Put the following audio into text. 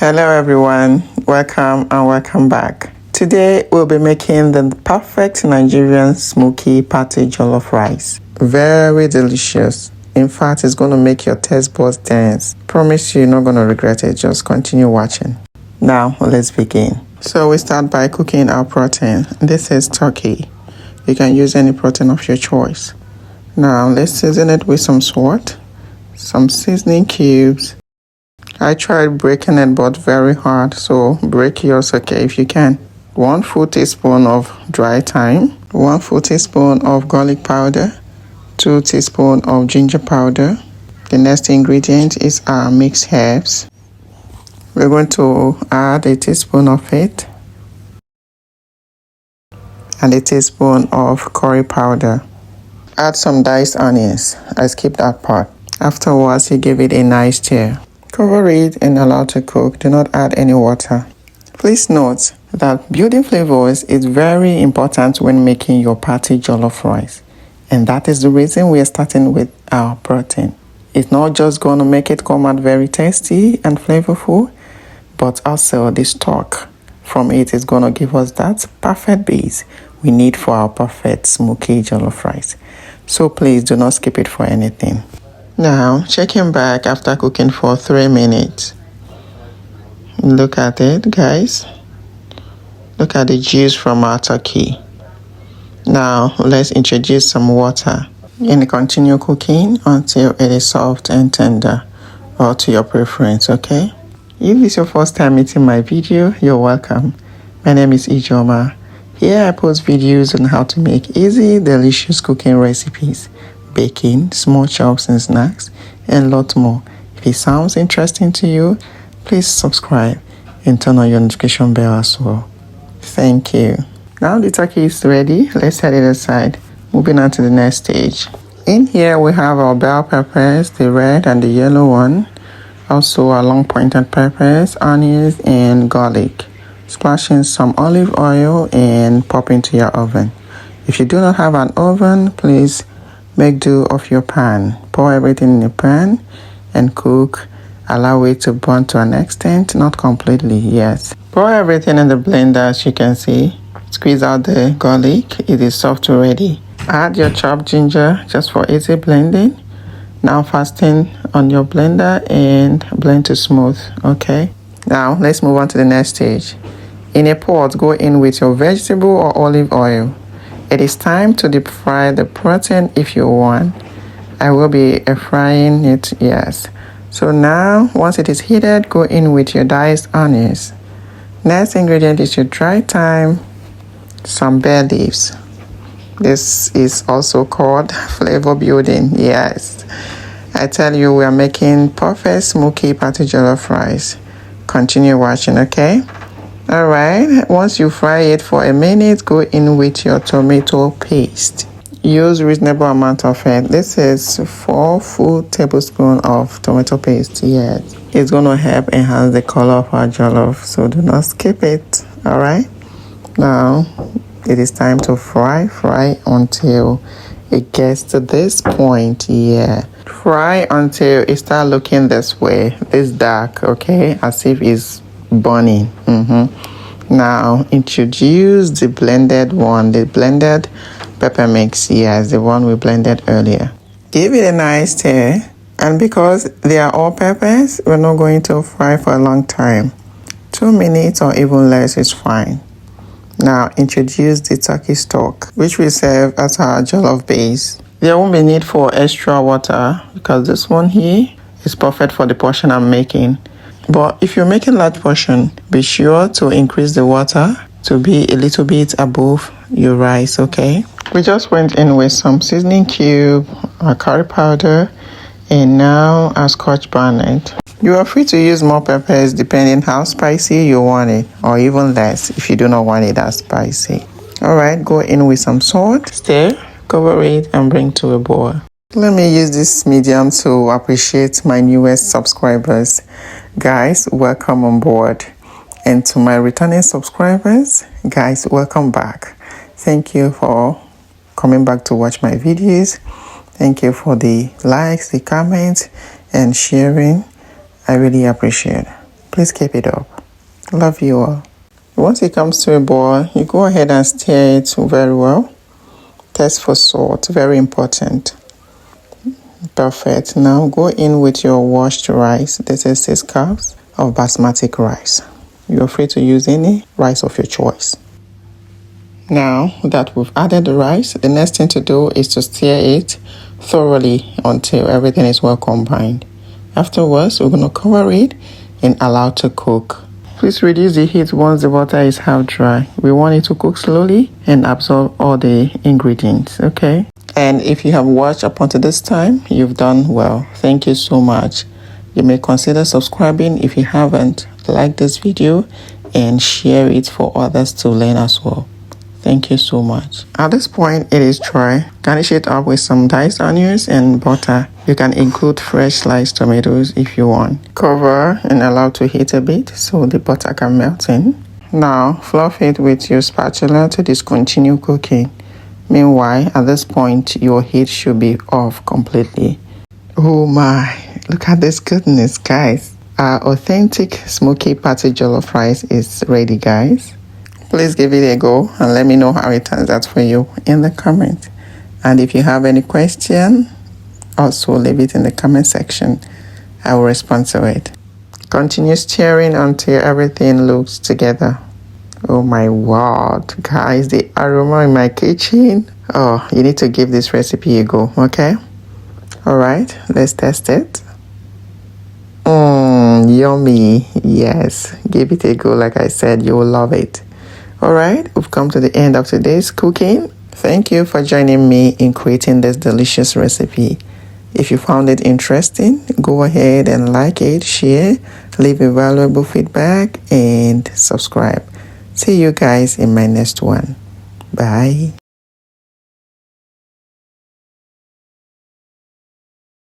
Hello everyone, welcome and welcome back. Today we'll be making the perfect Nigerian smoky patty jollof rice. Very delicious. In fact, it's going to make your taste buds dance. Promise you're not going to regret it. Just continue watching. Now let's begin. So we start by cooking our protein. This is turkey. You can use any protein of your choice. Now let's season it with some salt, some seasoning cubes. I tried breaking it but very hard, so break yours okay if you can. 1 full teaspoon of dry thyme, 1 full teaspoon of garlic powder, 2 teaspoons of ginger powder. The next ingredient is our mixed herbs. We're going to add a teaspoon of it and a teaspoon of curry powder. Add some diced onions. I skipped that part. Afterwards, you give it a nice stir. Cover it and allow to cook. Do not add any water. Please note that building flavors is very important when making your patty jollof rice. And that is the reason we are starting with our protein. It's not just going to make it come out very tasty and flavorful, but also the stock from it is going to give us that perfect base we need for our perfect smoky jollof rice. So please do not skip it for anything. Now, checking back after cooking for 3 minutes. Look at it, guys. Look at the juice from our turkey. Now, let's introduce some water and continue cooking until it is soft and tender, or to your preference, okay? If this is your first time meeting my video, you're welcome. My name is Ijoma. Here I post videos on how to make easy, delicious cooking recipes, baking, small chops and snacks, and a lot more. If it sounds interesting to you, please subscribe and turn on your notification bell as well. Thank you. Now the turkey is ready. Let's set it aside. Moving on to the next stage. In here we have our bell peppers, the red and the yellow one. Also our long pointed peppers, onions, and garlic. Splash in some olive oil and pop into your oven. If you do not have an oven, please make do of your pan. Pour everything in the pan and cook. Allow it to burn to an extent, not completely, yes. Pour everything in the blender as you can see. Squeeze out the garlic. It is soft already. Add your chopped ginger just for easy blending. Now fasten on your blender and blend to smooth, okay? Now let's move on to the next stage. In a pot, go in with your vegetable or olive oil. It is time to deep fry the protein if you want. I will be frying it, yes. So now, once it is heated, go in with your diced onions. Next ingredient is your dry thyme, some bay leaves. This is also called flavor building, yes. I tell you, we are making perfect smoky patty jollof rice. Continue watching, okay? Alright, once you fry it for a minute, go in with your tomato paste. Use reasonable amount of it. This is 4 full tablespoons of tomato paste, yes. It's going to help enhance the color of our jollof, so do not skip it, alright? Now, it is time to fry until it gets to this point, yeah. Fry until it starts looking this way, this dark, okay? As if it's burning. Now introduce the blended one, the blended pepper mix, yes, the one we blended earlier. Give it a nice stir, and because they are all peppers, we're not going to fry for a long time. 2 minutes or even less is fine. Now introduce the turkey stock, which will serve as our jollof base. There won't be need for extra water because this one here is perfect for the portion I'm making. But if you're making large portion, be sure to increase the water to be a little bit above your rice, okay? We just went in with some seasoning cube, our curry powder, and now our scotch bonnet. You are free to use more peppers depending how spicy you want it, or even less if you do not want it that spicy. Alright, go in with some salt, stir, cover it, and bring to a boil. Let me use this medium to appreciate my newest subscribers. Guys, welcome on board. And to my returning subscribers, guys, welcome back. Thank you for coming back to watch my videos. Thank you for the likes, the comments, and sharing. I really appreciate it. Please keep it up. Love you all. Once it comes to a boil, you go ahead and stir it very well. Test for salt, very important. Perfect. Now go in with your washed rice. This is 6 cups of basmati rice. You're free to use any rice of your choice. Now that we've added the rice, the next thing to do is to stir it thoroughly until everything is well combined. Afterwards, we're going to cover it and allow it to cook. Please reduce the heat once the water is half dry. We want it to cook slowly and absorb all the ingredients, okay? And if you have watched up until this time, you've done well. Thank you so much. You may consider subscribing if you haven't. Like this video and share it for others to learn as well. Thank you so much. At this point, it is dry. Garnish it up with some diced onions and butter. You can include fresh sliced tomatoes if you want. Cover and allow to heat a bit so the butter can melt in. Now, fluff it with your spatula to discontinue cooking. Meanwhile, at this point, your heat should be off completely. Oh my, look at this goodness, guys. Our authentic smoky patty jollof rice is ready, guys. Please give it a go and let me know how it turns out for you in the comment. And if you have any question, also leave it in the comment section. I will respond to it. Continue stirring until everything looks together. Oh my word, guys, the aroma in my kitchen. Oh, you need to give this recipe a go, okay? All right, let's test it. Yummy. Yes, give it a go. Like I said, you will love it. All right, we've come to the end of today's cooking. Thank you for joining me in creating this delicious recipe. If you found it interesting, go ahead and like it, share, leave a valuable feedback, and subscribe. See you guys in my next one. Bye.